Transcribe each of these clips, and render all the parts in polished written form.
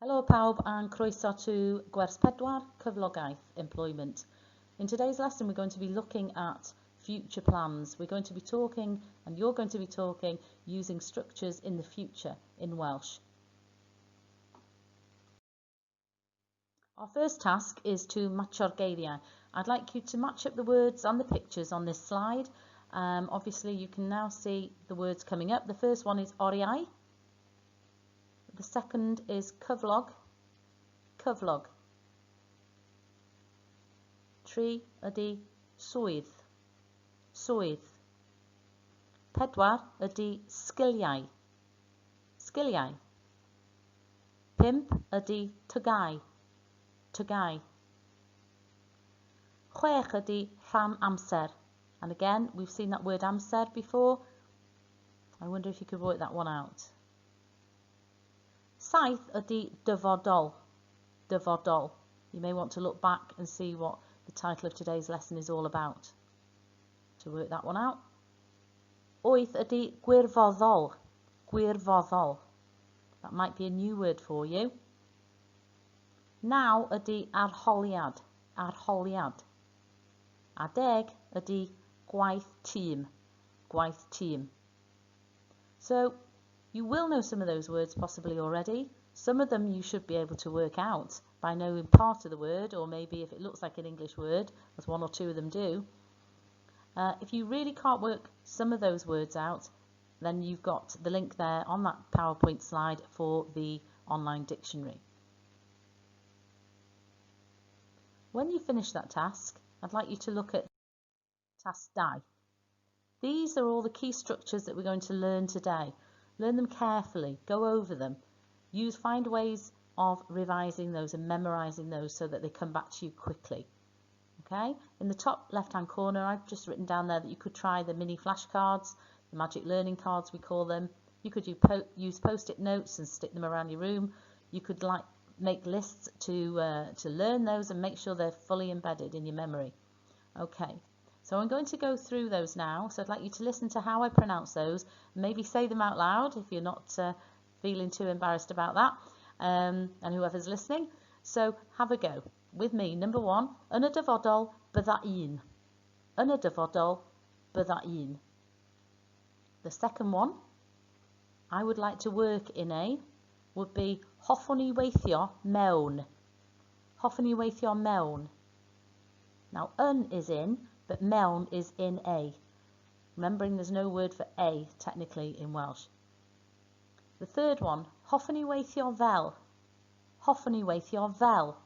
Helo pawb and croeso to Gwers 4 Cyflogaeth Employment. In today's lesson we're going to be looking at future plans. We're going to be talking and you're going to be talking using structures in the future in Welsh. Our first task is to matcho'r geiriau. I'd like you to match up the words on the pictures on this slide. Obviously you can now see the words coming up. The first one is oriau. The second is cyflog, cyflog. 3 ydy swydd, swydd. 4 ydy sgiliau, sgiliau. 5 ydy tygau, tygau. 6 ydy rhan amser. And again, we've seen that word amser before. I wonder if you could work that one out. 7 ydy dyfodol, dyfodol. You may want to look back and see what the title of today's lesson is all about to work that one out. 8 ydy gwirfoddol, gwirfoddol. That might be a new word for you. 9 ydy arholiad, arholiad. A 10 ydy gwaith tîm, gwaith tîm. So you will know some of those words possibly already. Some of them you should be able to work out by knowing part of the word, or maybe if it looks like an English word, as one or two of them do. If you really can't work some of those words out, then you've got the link there on that PowerPoint slide for the online dictionary. When you finish that task, I'd like you to look at task 2. These are all the key structures that we're going to learn today. Learn them carefully, go over them, find ways of revising those and memorising those so that they come back to you quickly. Okay, in the top left hand corner I've just written down there that you could try the mini flashcards, the magic learning cards we call them. You could use post-it notes and stick them around your room. You could make lists to learn those and make sure they're fully embedded in your memory. Okay. So I'm going to go through those now, so I'd like you to listen to how I pronounce those, maybe say them out loud if you're not feeling too embarrassed about that, and whoever's listening. So have a go. With me, number 1, yn y dyfodol bydda un. Yn y dyfodol bydda un. The second one, I would like to work in a, would be hoffwn i weithio mewn. Hoffwn i weithio mewn. Now, yn is in, but mewn is in a. Remembering there's no word for a technically in Welsh. The third one, hoffwn i weithio fel. Hoffwn i weithio fel.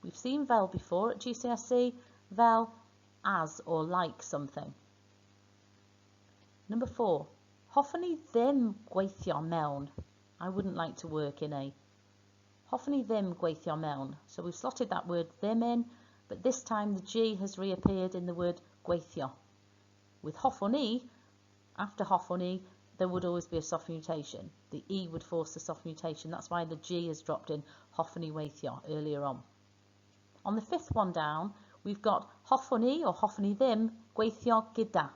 We've seen fel before at GCSE, fel as or like something. Number 4, hoffwn i ddim gweithio mewn. I wouldn't like to work in a. Hoffwn i ddim gweithio mewn. So we've slotted that word ddim in, but this time the G has reappeared in the word gweithio. With hoffwn i, after hoffwn i, there would always be a soft mutation. The E would force the soft mutation. That's why the G has dropped in hoffwn i weithio earlier on. On the 5th one down, we've got hoffwn i or hoffwn i ddim gweithio gyda.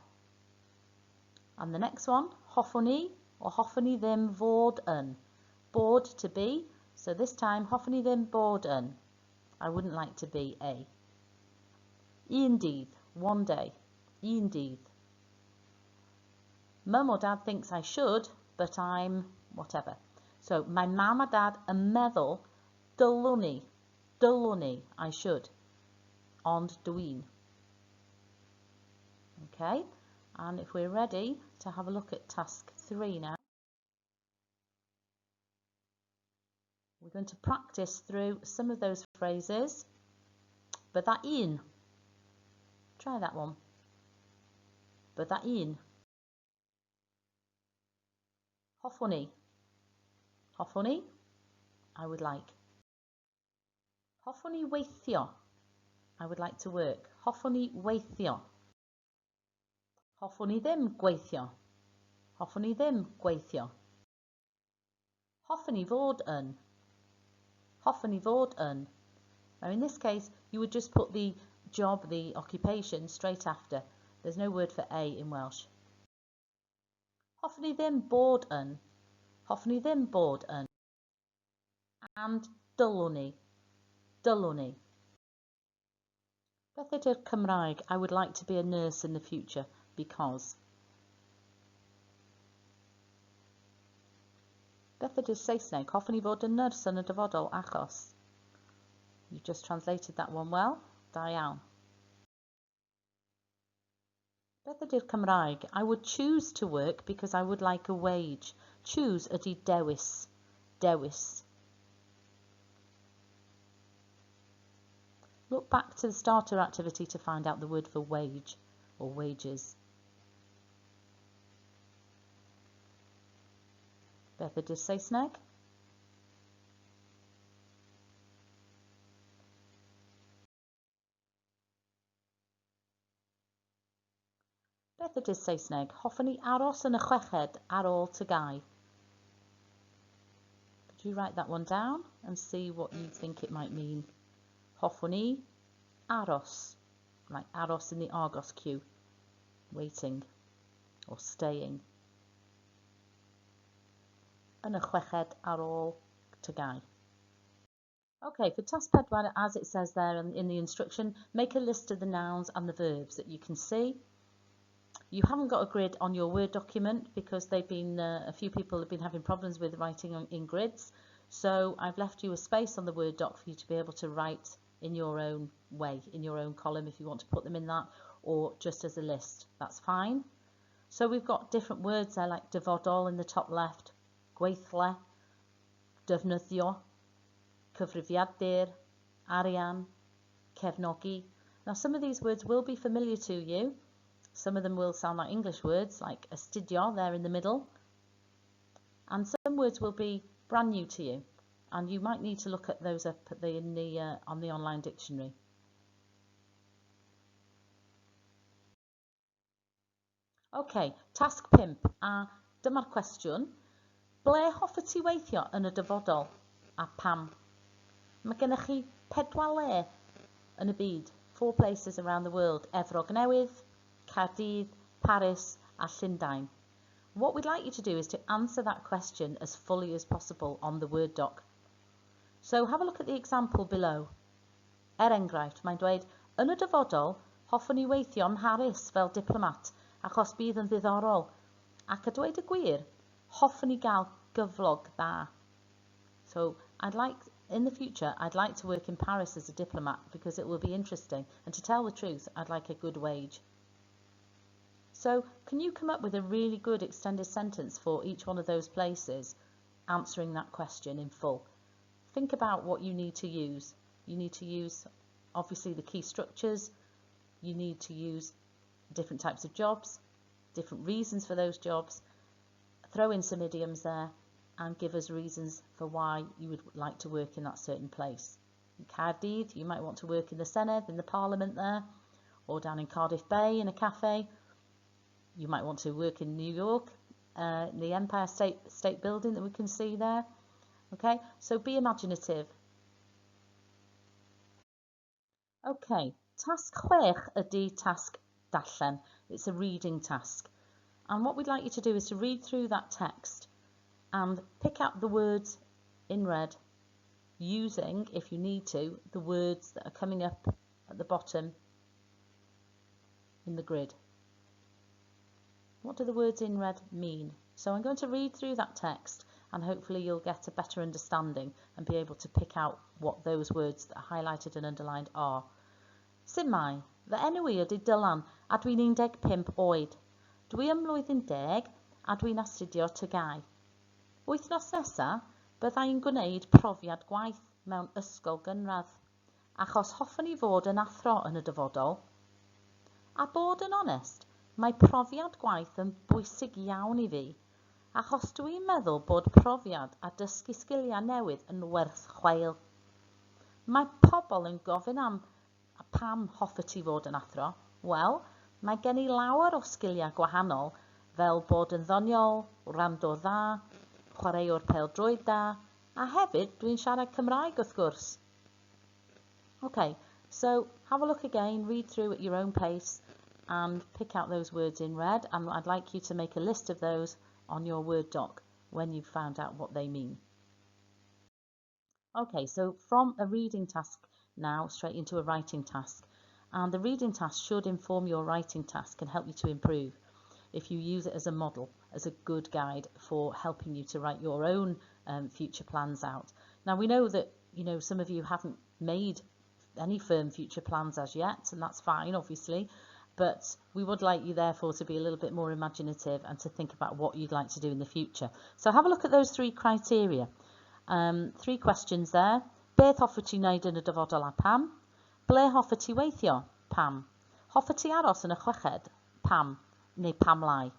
And the next one, hoffwn i or hoffwn i ddim fod yn. Bod to be, so this time hoffwn i ddim bod yn. I wouldn't like to be a. Un dydd, one day. Un dydd. Mum or dad thinks I should, but I'm whatever. So my mum or dad yn meddwl dylwn i, I should. Ond dwi'n. Okay, and if we're ready to have a look at task 3 now, we're going to practice through some of those phrases. Bydda un. Try that one. Bydda un. Hoffwn i. Hoffwn i. I would like. Hoffwn i weithio. I would like to work. Hoffwn i weithio. Hoffwn i ddim gweithio. Hoffwn i ddim gweithio. Hoffwn i fod yn. Hoffwn i fod yn. Now in this case you would just put the job, the occupation, straight after. There's no word for a in Welsh. Hoffwn i ddim bod yn. Hoffwn i ddim bod yn. and dylwn i, dylwn i. Beth ydy'r Cymraeg? I would like to be a nurse in the future because. Beth ydy'r Saesneg? Hoffwn i fod yn nyrs yn y dyfodol achos. You've just translated that one well. Da iawn. Beth ydy'r Cymraeg? I would choose to work because I would like a wage. Choose ydy dewis. Dewis. Look back to the starter activity to find out the word for wage or wages. Beth ydy'r Saesneg? Beth ydy'r Saesneg? Hoffwn i aros yn y chweched ar ôl tygau. Could you write that one down and see what you think it might mean? Hoffwn i aros, like aros in the Argos queue, waiting or staying. Yn y chweched ar ôl tygau. Okay, for task pedwar, as it says there in the instruction, make a list of the nouns and the verbs that you can see. You haven't got a grid on your Word document because they've been a few people have been having problems with writing in grids. So I've left you a space on the Word doc for you to be able to write in your own way, in your own column if you want to put them in that, or just as a list. That's fine. So we've got different words there like dyfodol in the top left, gweithle, defnyddio, cyfrifiadur, arian, cefnogi. Now some of these words will be familiar to you. Some of them will sound like English words like astudio there in the middle. And some words will be brand new to you. And you might need to look at those up at on the online dictionary. Okay, task 5. A dyma'r cwestiwn. Ble hoffet ti weithio yn y dyfodol? A pam? Mae gennych chi 4 le yn y byd. 4 places around the world. Efrog Newydd, Caerdydd, Paris a Llundain. What we'd like you to do is to answer that question as fully as possible on the Word doc. So have a look at the example below. Enghraifft, mae'n dweud, yn y dyfodol, hoffwn i weithio ym Mharis fel diplomat achos bydd yn ddiddorol. Ac a dweud y gwir, hoffwn i gael gyflog dda. So in the future, I'd like to work in Paris as a diplomat because it will be interesting. And to tell the truth, I'd like a good wage. So can you come up with a really good extended sentence for each one of those places, answering that question in full? Think about what you need to use. You need to use, obviously, the key structures. You need to use different types of jobs, different reasons for those jobs. Throw in some idioms there and give us reasons for why you would like to work in that certain place. In Caerdydd, you might want to work in the Senedd, in the Parliament there, or down in Cardiff Bay in a cafe. You might want to work in New York, in the Empire State Building that we can see there. Okay, so be imaginative. Okay, task 6 ydy task darllen. It's a reading task. And what we'd like you to do is to read through that text and pick out the words in red using, if you need to, the words that are coming up at the bottom in the grid. What do the words in red mean? So I'm going to read through that text and hopefully you'll get a better understanding and be able to pick out what those words that are highlighted and underlined are. Symau, fy enw I ydy Dylan a dwi'n 15 oed. Dwi ym mlwyddyn 10 a dwi'n astudio tygau. Wythnos nesa, byddai'n gwneud profiad gwaith mewn ysgol gynradd, achos hoffwn i fod yn athro yn y dyfodol. A bod yn onest, mae profiad gwaith yn bwysig iawn i fi, achos dwi'n meddwl bod profiad a dysgu sgiliau newydd yn werth chweil. Mae pobl yn gofyn am pam hoffet ti fod yn athro. Wel, mae gen i lawer o sgiliau gwahanol, fel bod yn ddoniol, wrando dda, chwaraewr pêl-droed da, a hefyd dwi'n siarad Cymraeg wrth gwrs. Okay, so have a look again, read through at your own pace and pick out those words in red, and I'd like you to make a list of those on your Word doc when you've found out what they mean. Okay, so from a reading task now straight into a writing task. And the reading task should inform your writing task and help you to improve if you use it as a model, as a good guide for helping you to write your own future plans out. Now we know that, you know, some of you haven't made any firm future plans as yet, and that's fine, obviously, but we would like you therefore to be a little bit more imaginative and to think about what you'd like to do in the future. So have a look at those 3 criteria. 3 questions there. Beth hoffet ti wneud yn y dyfodol a pam? Ble hoffet ti weithio? Pam? Hoffet ti aros yn y chweched? Pam? Neu pam lai?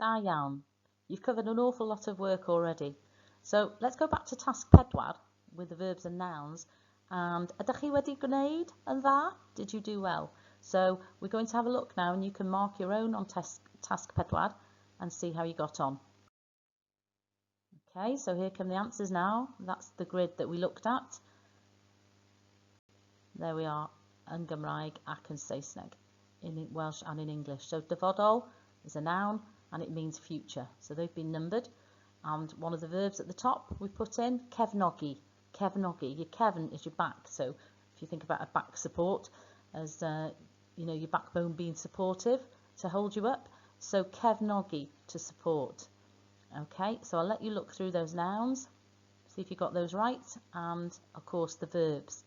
Da iawn. You've covered an awful lot of work already. So let's go back to task pedwar with the verbs and nouns. And ydych chi wedi gwneud yn dda? Did you do well? So we're going to have a look now and you can mark your own on task pedwar and see how you got on. Okay, so here come the answers now. That's the grid that we looked at. There we are, yn Gymraeg ac yn Saesneg, in Welsh and in English. So dyfodol is a noun and it means future. So they've been numbered. And one of the verbs at the top we put in, cefnogi. Cefnogi. Your cefn is your back. So if you think about a back support as you know, your backbone being supportive to hold you up. So cefnogi, to support. Okay, so I'll let you look through those nouns, see if you got those right, and of course the verbs.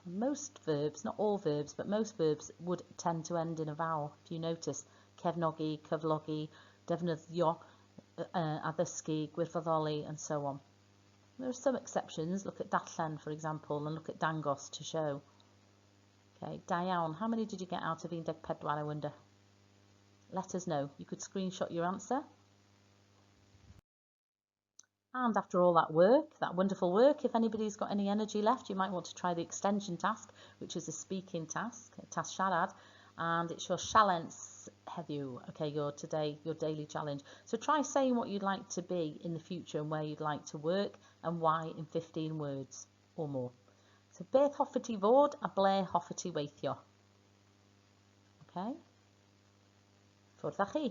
Most verbs, not all verbs, but most verbs would tend to end in a vowel. If you notice, cefnogi, cyflogi, defnyddio, addysgu, gwirfoddoli, and so on. There are some exceptions. Look at darllen, for example, and look at dangos, to show. Okay, da iawn. How many did you get out of 14, I wonder? Let us know. You could screenshot your answer. And after all that work, that wonderful work, if anybody's got any energy left, you might want to try the extension task, which is a speaking task, task siarad, and it's your sialens heddiw, okay, your daily challenge. So try saying what you'd like to be in the future and where you'd like to work and why in 15 words or more. So beth hoffet ti fod a ble hoffet ti weithio? Okay. Ffwrdd â chi.